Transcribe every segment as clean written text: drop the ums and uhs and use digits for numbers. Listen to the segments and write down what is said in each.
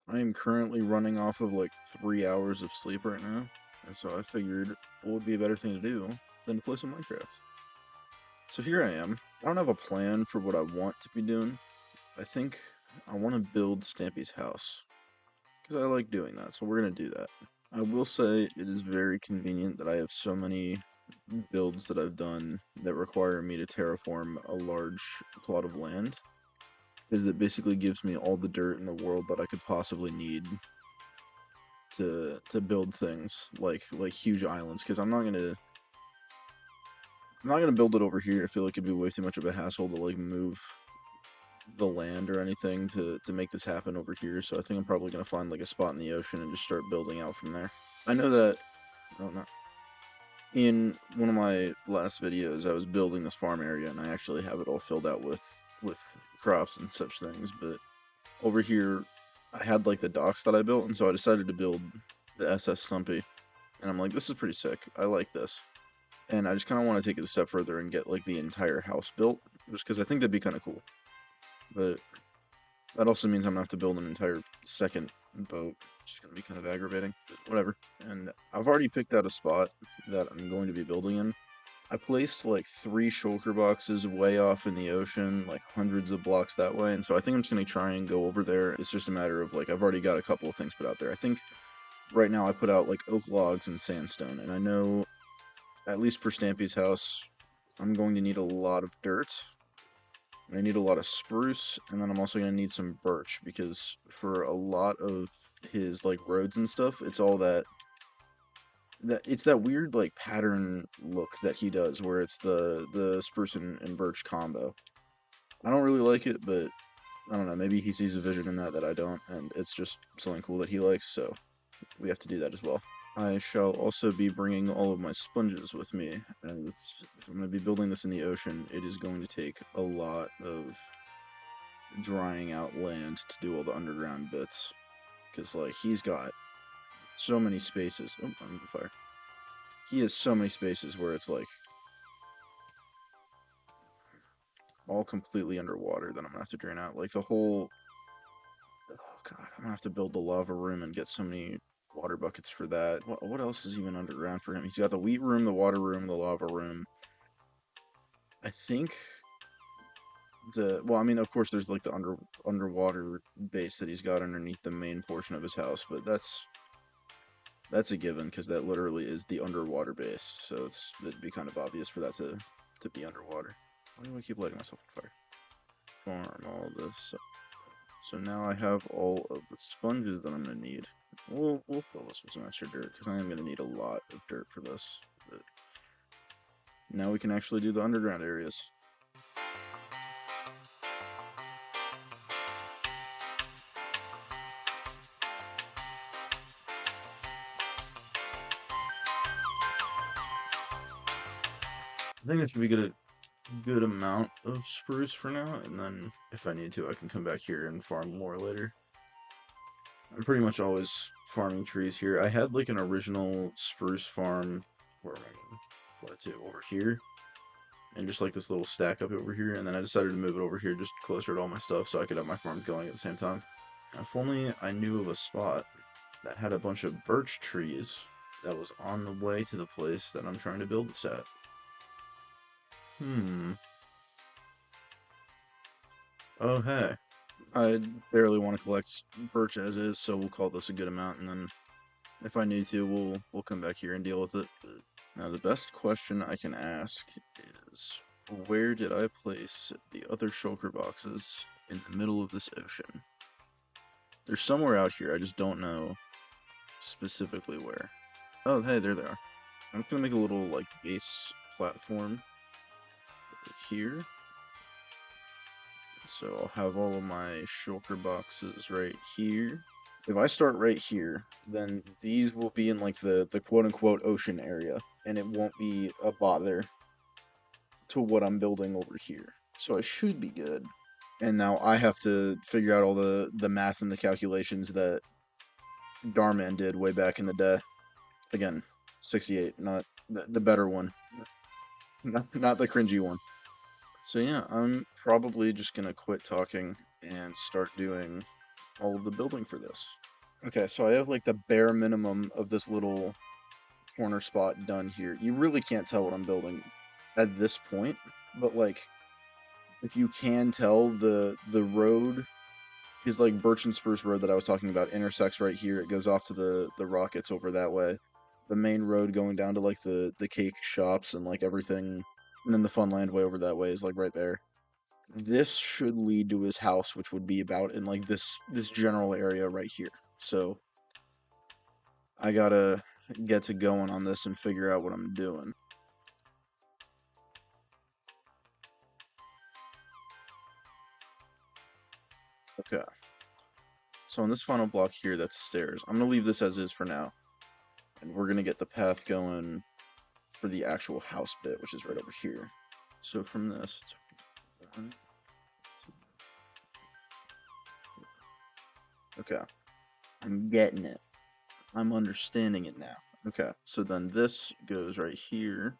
I am currently running off of like 3 hours of sleep right now, and so I figured what would be a better thing to do than to play some Minecraft. So here I am. I don't have a plan for what I want to be doing. I think I want to build Stampy's house because I like doing that, so we're gonna do that. I will say it is very convenient that I have so many builds that I've done that require me to terraform a large plot of land, because it basically gives me all the dirt in the world that I could possibly need to build things like huge islands. Because I'm not gonna build it over here. I feel like it'd be way too much of a hassle to like move the land or anything to make this happen over here. So I think I'm probably gonna find like a spot in the ocean and just start building out from there. I know that. Oh no. In one of my last videos, I was building this farm area, and I actually have it all filled out with crops and such things. But over here, I had like the docks that I built, and so I decided to build the SS Stumpy. And I'm like, this is pretty sick. I like this. And I just kind of want to take it a step further and get like the entire house built, just because I think that'd be kind of cool. But that also means I'm gonna have to build an entire second boat, which is gonna be kind of aggravating. But whatever. And I've already picked out a spot that I'm going to be building in. I placed like 3 shulker boxes way off in the ocean, like hundreds of blocks that way, and so I think I'm just gonna try and go over there. It's just a matter of like I've already got a couple of things put out there. I think right now I put out like oak logs and sandstone, and I know at least for Stampy's house, I'm going to need a lot of dirt. I need a lot of spruce, and then I'm also going to need some birch, because for a lot of his like roads and stuff, it's all that weird like pattern look that he does, where it's the spruce and birch combo. I don't really like it, but I don't know, maybe he sees a vision in that I don't, and it's just something cool that he likes, so we have to do that as well. I shall also be bringing all of my sponges with me, and if I'm going to be building this in the ocean, it is going to take a lot of drying out land to do all the underground bits, because like he's got so many spaces. Oh, I'm on fire. He has so many spaces where it's like all completely underwater that I'm gonna have to drain out. Like the whole. Oh god, I'm gonna have to build the lava room and get so many water buckets for that. What else is even underground for him? He's got the wheat room, the water room, the lava room. I think well, I mean, of course, there's like the underwater base that he's got underneath the main portion of his house, but that's a given because that literally is the underwater base. So it'd be kind of obvious for that to be underwater. Why do I keep lighting myself on fire? Farm all this. So now I have all of the sponges that I'm gonna need. We'll fill this with some extra dirt because I am gonna need a lot of dirt for this. But now we can actually do the underground areas. I think this should be good amount of spruce for now, and then if I need to, I can come back here and farm more later. I'm pretty much always farming trees here. I had like an original spruce farm where am I going? Fly to over here, and just like this little stack up over here, and then I decided to move it over here just closer to all my stuff so I could have my farm going at the same time. If only I knew of a spot that had a bunch of birch trees that was on the way to the place that I'm trying to build this at. Hmm. Oh, hey. I barely want to collect birch as is, so we'll call this a good amount, and then if I need to, we'll come back here and deal with it. Now, the best question I can ask is, where did I place the other shulker boxes in the middle of this ocean? They're somewhere out here, I just don't know specifically where. Oh, hey, there they are. I'm just gonna make a little, like, base platform here. So I'll have all of my shulker boxes right here. If I start right here, then these will be in like the quote-unquote ocean area, and it won't be a bother to what I'm building over here. So I should be good. And now I have to figure out all the math and the calculations that Darman did way back in the day. Again, 68, not the better one. Not the cringy one. So yeah, I'm probably just gonna quit talking and start doing all of the building for this. Okay, so I have like the bare minimum of this little corner spot done here. You really can't tell what I'm building at this point, but like if you can tell, the road is like Birch and Spruce Road that I was talking about intersects right here. It goes off to the Rockets over that way. The main road going down to like the cake shops and like everything, and then the Funland way over that way is like right there. This should lead to his house, which would be about in like this general area right here. So I gotta get to going on this and figure out what I'm doing. Okay. So on this final block here, that's stairs. I'm gonna leave this as is for now, and we're gonna get the path going for the actual house bit, which is right over here. So from this, it's 1, 2, 3. Okay, I'm getting it. I'm understanding it now. Okay, so then this goes right here,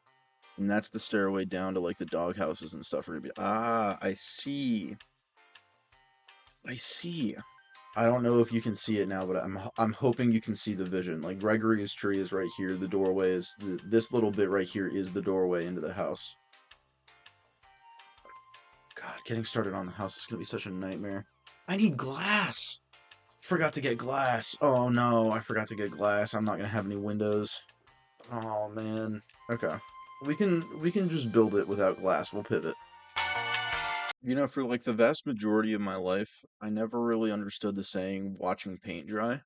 and that's the stairway down to like the dog houses and stuff. Ah, I see. I see. I don't know if you can see it now, but I'm hoping you can see the vision. Like Gregory's tree is right here. The doorway is this little bit right here is the doorway into the house. God, getting started on the house is gonna be such a nightmare. I need glass. Forgot to get glass. Oh no, I forgot to get glass. I'm not gonna have any windows. Oh man. Okay. We can just build it without glass. We'll pivot. You know, for like the vast majority of my life, I never really understood the saying watching paint dry.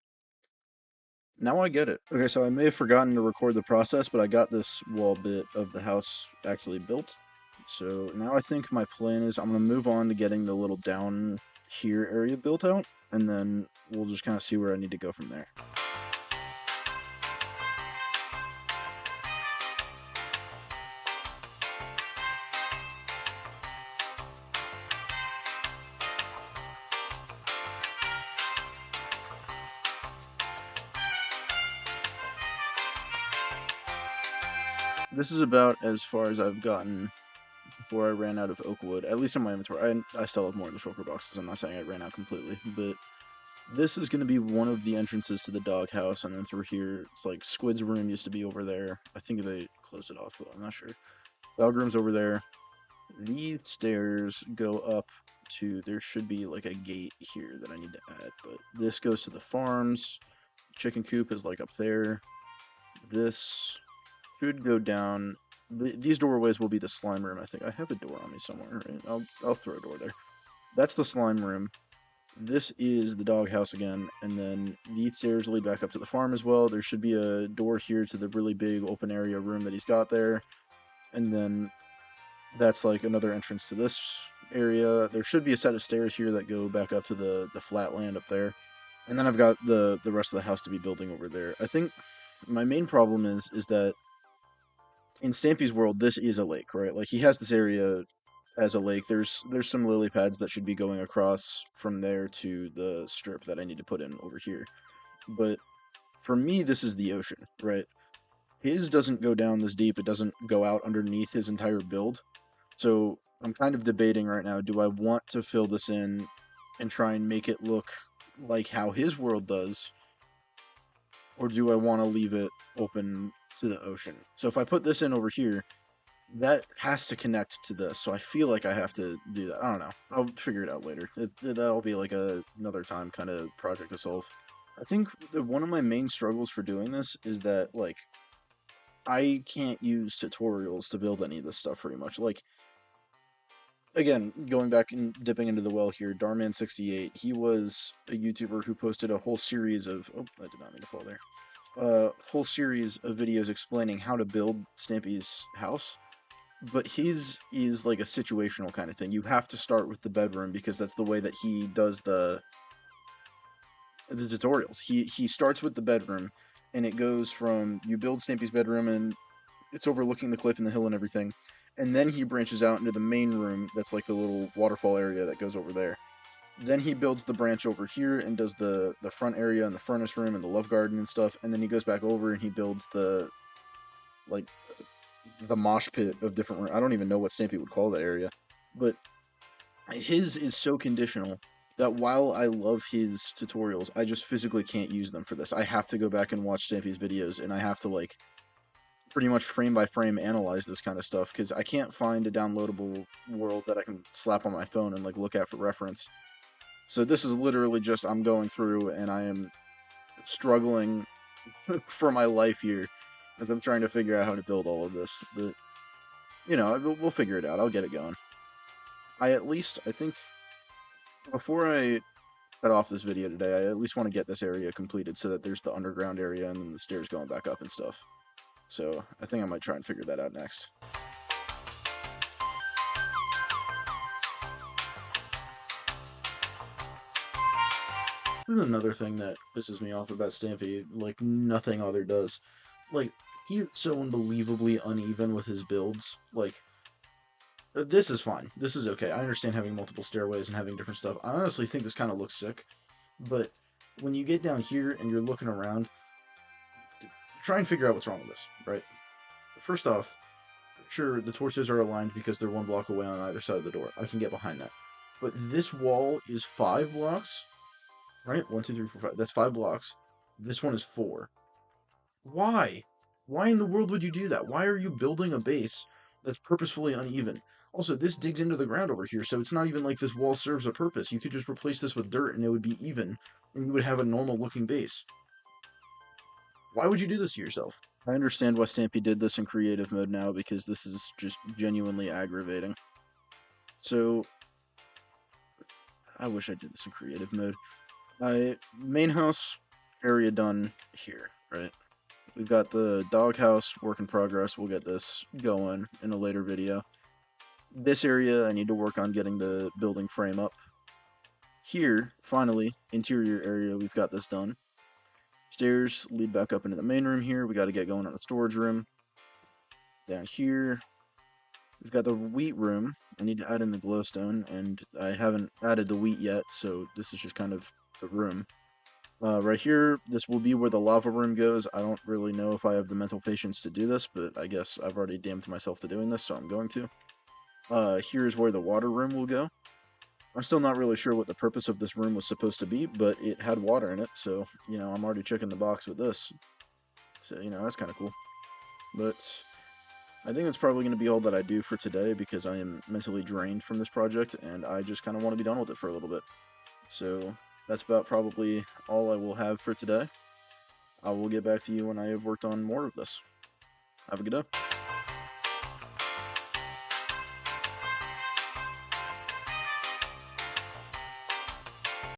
Now I get it. Okay, so I may have forgotten to record the process, but I got this wall bit of the house actually built. So now I think my plan is I'm going to move on to getting the little down here area built out, and then we'll just kind of see where I need to go from there. This is about as far as I've gotten before I ran out of oak wood, at least in my inventory. I still have more in the shulker boxes. I'm not saying I ran out completely, but this is going to be one of the entrances to the doghouse, and then through here, it's like Squid's room used to be over there. I think they closed it off, but I'm not sure. Dog room's over there. These stairs go up to, there should be like a gate here that I need to add, but this goes to the farms. Chicken coop is like up there. This should go down. These doorways will be the slime room, I think. I have a door on me somewhere, right? I'll throw a door there. That's the slime room. This is the doghouse again, and then these stairs lead back up to the farm as well. There should be a door here to the really big open area room that he's got there, and then that's like another entrance to this area. There should be a set of stairs here that go back up to the flat land up there, and then I've got the rest of the house to be building over there. I think my main problem is that in Stampy's world, this is a lake, right? Like he has this area as a lake. There's some lily pads that should be going across from there to the strip that I need to put in over here. But for me, this is the ocean, right? His doesn't go down this deep. It doesn't go out underneath his entire build. So I'm kind of debating right now, do I want to fill this in and try and make it look like how his world does? Or do I want to leave it open to the ocean? So if I put this in over here, that has to connect to this, so I feel like I have to do that. I don't know. I'll figure it out later. That'll be like another time kind of project to solve. I think one of my main struggles for doing this is that, like, I can't use tutorials to build any of this stuff pretty much. Like, again, going back and dipping into the well here, Darman68, he was a YouTuber who posted a whole series of... Oh, I did not mean to fall there. Whole series of videos explaining how to build Stampy's house. But his is like a situational kind of thing. You have to start with the bedroom because that's the way that he does the tutorials. He starts with the bedroom, and it goes from you build Stampy's bedroom and it's overlooking the cliff and the hill and everything, and then he branches out into the main room that's like the little waterfall area that goes over there. Then he builds the branch over here and does the front area and the furnace room and the love garden and stuff, and then he goes back over and he builds the like the mosh pit of different. I don't even know what Stampy would call that area, but his is so conditional that while I love his tutorials, I just physically can't use them for this. I have to go back and watch Stampy's videos, and I have to, like, pretty much frame by frame analyze this kind of stuff, because I can't find a downloadable world that I can slap on my phone and, like, look at for reference. So this is literally just, I'm going through, and I am struggling for my life here, as I'm trying to figure out how to build all of this. But, you know, we'll figure it out. I'll get it going. I think, before I cut off this video today, I at least want to get this area completed so that there's the underground area and then the stairs going back up and stuff. So I think I might try and figure that out next. There's another thing that pisses me off about Stampy, like nothing other does. Like, he's so unbelievably uneven with his builds. Like, this is fine. This is okay. I understand having multiple stairways and having different stuff. I honestly think this kind of looks sick. But when you get down here and you're looking around, try and figure out what's wrong with this, right? First off, sure, the torsos are aligned because they're 1 block away on either side of the door. I can get behind that. But this wall is 5 blocks, right? 1, 2, 3, 4, 5. That's 5 blocks. This one is 4. Why? Why in the world would you do that? Why are you building a base that's purposefully uneven? Also, this digs into the ground over here, so it's not even like this wall serves a purpose. You could just replace this with dirt and it would be even, and you would have a normal-looking base. Why would you do this to yourself? I understand why Stampy did this in creative mode now, because this is just genuinely aggravating. So, I wish I did this in creative mode. Main house area done here, right? We've got the doghouse, work in progress. We'll get this going in a later video. This area, I need to work on getting the building frame up. Here, finally, interior area, we've got this done. Stairs lead back up into the main room here. We got to get going on the storage room. Down here, we've got the wheat room. I need to add in the glowstone, and I haven't added the wheat yet, so this is just kind of the room. Right here, this will be where the lava room goes. I don't really know if I have the mental patience to do this, but I guess I've already damned myself to doing this, so I'm going to. Here's where the water room will go. I'm still not really sure what the purpose of this room was supposed to be, but it had water in it, so, you know, I'm already checking the box with this. So, you know, that's kind of cool. But I think that's probably going to be all that I do for today, because I am mentally drained from this project, and I just kind of want to be done with it for a little bit. So that's about probably all I will have for today. I will get back to you when I have worked on more of this. Have a good day.